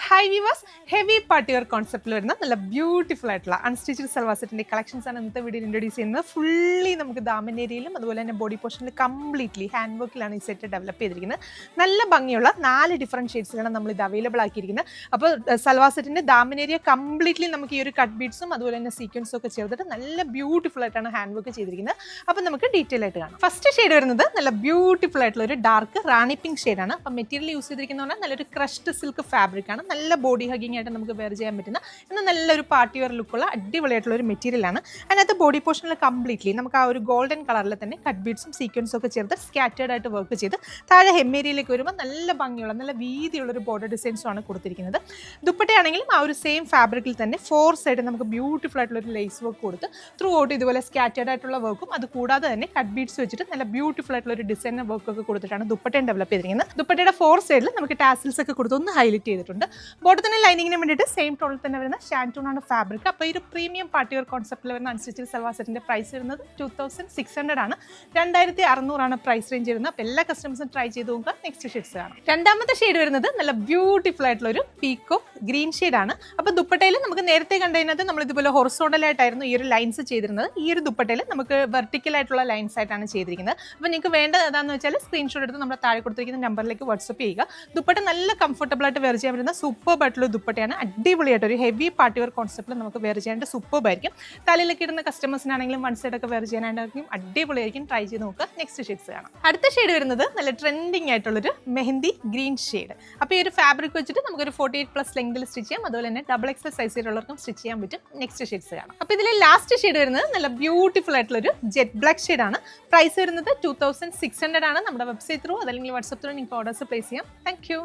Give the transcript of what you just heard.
High viewers, heavy party wear കോൺസെപ്റ്റിൽ വരുന്ന നല്ല ബ്യൂട്ടിഫുൾ ആയിട്ടുള്ള അൺസ്റ്റിച്ചഡ് സൽവാർ സെറ്റിന്റെ കളക്ഷൻസ് ആണ് ഇന്നത്തെ വീഡിയോ ഇൻട്രൊഡ്യൂസ് ചെയ്യുന്നത്. ഫുള്ളി നമുക്ക് ദാമനേരിയയിലും അതുപോലെ തന്നെ ബോഡി പോർഷനിൽ കംപ്ലീറ്റ്ലി ഹാൻഡ് വർക്കിലാണ് ഈ സെറ്റ് ഡെവലപ്പ് ചെയ്തിരിക്കുന്നത്. നല്ല ഭംഗിയുള്ള 4 ഡിഫറെൻറ്റ് ഷെയ്ഡ്സിലാണ് നമ്മൾ ഇത് അവൈലബിൾ ആക്കിയിരിക്കുന്നത്. അപ്പോൾ സൽവാർ സെറ്റിന്റെ ദാമനേരിയ കംപ്ലീറ്റ്ലി നമുക്ക് ഈ ഒരു കട്ട് ബീഡ്സും അതുപോലെ തന്നെ സീക്വൻസും ഒക്കെ ചേർത്തിട്ട് നല്ല ബ്യൂട്ടിഫുൾ ആയിട്ടാണ് ഹാൻഡ് വർക്ക് ചെയ്തിരിക്കുന്നത്. അപ്പോൾ നമുക്ക് ഡീറ്റെയിൽ ആയിട്ട് കാണാം. ഫസ്റ്റ് ഷെയ്ഡ് വരുന്നത് നല്ല ബ്യൂട്ടിഫുൾ ആയിട്ടുള്ള ഒരു ഡാർക്ക് റാണി പിങ്ക് ഷെയ്ഡാണ്. അപ്പോൾ മെറ്റീരിയൽ യൂസ് ചെയ്തിരിക്കുന്നത് നല്ലൊരു ക്രഷ്ഡ് സിൽക്ക് ഫാബ്രിക് ആണ്. നല്ല ബോഡി ഹഗിങ് ആയിട്ട് നമുക്ക് വെയർ ചെയ്യാൻ പറ്റുന്ന എന്നാൽ നല്ലൊരു പാർട്ടി വെയർ ലുക്കുള്ള അടിപൊളിയായിട്ടുള്ള ഒരു മെറ്റീരിയലാണ്. അതിനകത്ത് ബോഡി പോർഷനിൽ കംപ്ലീറ്റ്ലി നമുക്ക് ആ ഒരു ഗോൾഡൻ കളറിൽ തന്നെ കട്ട് ബീഡ്സും സീക്വൻസും ഒക്കെ ചേർത്ത് സ്കാറ്റേർഡ് ആയിട്ട് വർക്ക് ചെയ്ത് താഴെ ഹെമ്മേരിയയിലേക്ക് വരുമ്പോൾ നല്ല ഭംഗിയുള്ള നല്ല വീതിയുള്ള ഒരു ബോർഡർ ഡിസൈൻസും ആണ് കൊടുത്തിരിക്കുന്നത്. ദുപ്പട്ടയാണെങ്കിലും ആ ഒരു സെയിം ഫാബ്രിക്കിൽ തന്നെ 4 സൈഡ് നമുക്ക് ബ്യൂട്ടിഫുൾ ആയിട്ടുള്ള ഒരു ലേസ് വർക്ക് കൊടുത്ത് ത്രൂ ഔട്ട് ഇതുപോലെ സ്കാറ്റേർഡ് ആയിട്ടുള്ള വർക്കും അത് കൂടാതെ തന്നെ കട്ട് ബീഡ്സ് വെച്ചിട്ട് നല്ല ബ്യൂട്ടിഫുൾ ആയിട്ടുള്ള ഒരു ഡിസൈൻ വർക്ക് ഒക്കെ കൊടുത്തിട്ടാണ് ദുപ്പട്ടയും ഡെവലപ്പ് ചെയ്തിരിക്കുന്നത്. ദുപ്പട്ടയുടെ 4 സൈഡിൽ നമുക്ക് ടാസിൽസ് ഒക്കെ കൊടുത്ത് ഒന്ന് ഹൈലൈറ്റ് ചെയ്തിട്ടുണ്ട്. ബോട്ടത്തിന് ലൈനിങ്ങിന് വേണ്ടിയിട്ട് സെയിം ടോണിൽ തന്നെ വരുന്ന ഷാൻറ്റൂൺ ആണ് ഫാബ്രിക്. അപ്പോൾ ഈ ഒരു പ്രീമിയം പാർട്ടി വെയർ കോൺസെപ്റ്റിൽ വരുന്ന അൺസ്റ്റിച്ചഡ് സൽവാർ സെറ്റിന്റെ പ്രൈസ് വരുന്നത് 2600 ആണ്. 2600 ആണ് പ്രൈസ് റേഞ്ച് വരുന്നത്. അപ്പോൾ എല്ലാ കസ്റ്റമേഴ്സും ട്രൈ ചെയ്ത് നോക്കുക. നെക്സ്റ്റ് ഷെയ്ഡ്സ് കാണാം. രണ്ടാമത്തെ ഷെയ്ഡ് വരുന്നത് നല്ല ബ്യൂട്ടിഫുൾ ആയിട്ടുള്ള ഒരു പീക്കോ ഗ്രീൻ ഷെയ്ഡാണ്. അപ്പോൾ ദുപ്പട്ടയിൽ നമുക്ക് നേരത്തെ കണ്ടതിനകത്ത് നമ്മൾ ഇതുപോലെ ഹൊറിസോണ്ടൽ ആയിട്ടായിരുന്നു ഈ ഒരു ലൈൻസ് ചെയ്തിരുന്നത്. ഈ ഒരു ദുപ്പട്ടയിൽ നമുക്ക് വെർട്ടിക്കൽ ആയിട്ടുള്ള ലൈൻസ് ആയിട്ടാണ് ചെയ്തിരിക്കുന്നത്. അപ്പോൾ നിങ്ങൾക്ക് വേണ്ടത് ഏതാണെന്ന് വെച്ചാൽ സ്ക്രീൻഷോട്ട് എടുത്ത് നമ്മുടെ താഴെ കൊടുത്തിരിക്കുന്ന നമ്പറിലേക്ക് വാട്സ്ആപ്പ് ചെയ്യുക. ദുപ്പട്ട നല്ല കംഫർട്ടബിൾ ആയിട്ട് വെയർ ചെയ്യാൻ പറ്റുന്ന സൂപ്പർബ് ആയിട്ടുള്ള ദുപ്പട്ടയാണ്. അടിപൊളിയായിട്ട് ഒരു ഹെവി പാർട്ടി വെയർ കോൺസെപ്റ്റിൽ നമുക്ക് വെയർ ചെയ്യാനായിട്ട് സൂപ്പർബ് ആയിരിക്കും. തലയിലൊക്കെ ഇടുന്ന കസ്റ്റമേഴ്സിനാണെങ്കിലും വൺ സൈഡ് ഒക്കെ വെയർ ചെയ്യാനായിട്ടായിരിക്കും അടിപൊളിയായിരിക്കും. ട്രൈ ചെയ്ത് നോക്കുക. നെക്സ്റ്റ് ഷെയ്ഡ്സ് കാണാം. അടുത്ത ഷെയ്ഡ് വരുന്നത് നല്ല ട്രെൻഡിങ് ആയിട്ടുള്ളൊരു മെഹന്തി ഗ്രീൻ ഷെയ്ഡ്. അപ്പോൾ ഈ ഒരു ഫാബ്രിക് വെച്ചിട്ട് നമുക്കൊരു 48+ ലെങ്തിൽ സ്റ്റിച്ച് ചെയ്യാം. അതുപോലെ തന്നെ XXL സൈസിലുള്ളവർക്കും സ്റ്റിച്ച് ചെയ്യാൻ പറ്റും. നെക്സ്റ്റ് ഷെയ്ഡ്സ് കാണാം. അപ്പോൾ ഇതിലെ ലാസ്റ്റ് ഷെയ്ഡ് വരുന്നത് നല്ല ബ്യൂട്ടിഫുൾ ആയിട്ടുള്ള ഒരു ജെറ്റ് ബ്ലാക്ക് ഷെയ്ഡാണ്. പ്രൈസ് വരുന്നത് 2600 ആണ്. നമ്മുടെ വെബ്സൈറ്റ് ത്രൂ അതല്ലെങ്കിൽ വാട്സ്ആപ്പ് ത്രൂ നിങ്ങൾക്ക് ഓർഡേഴ്സ് പ്ലേസ് ചെയ്യാം. Thank you.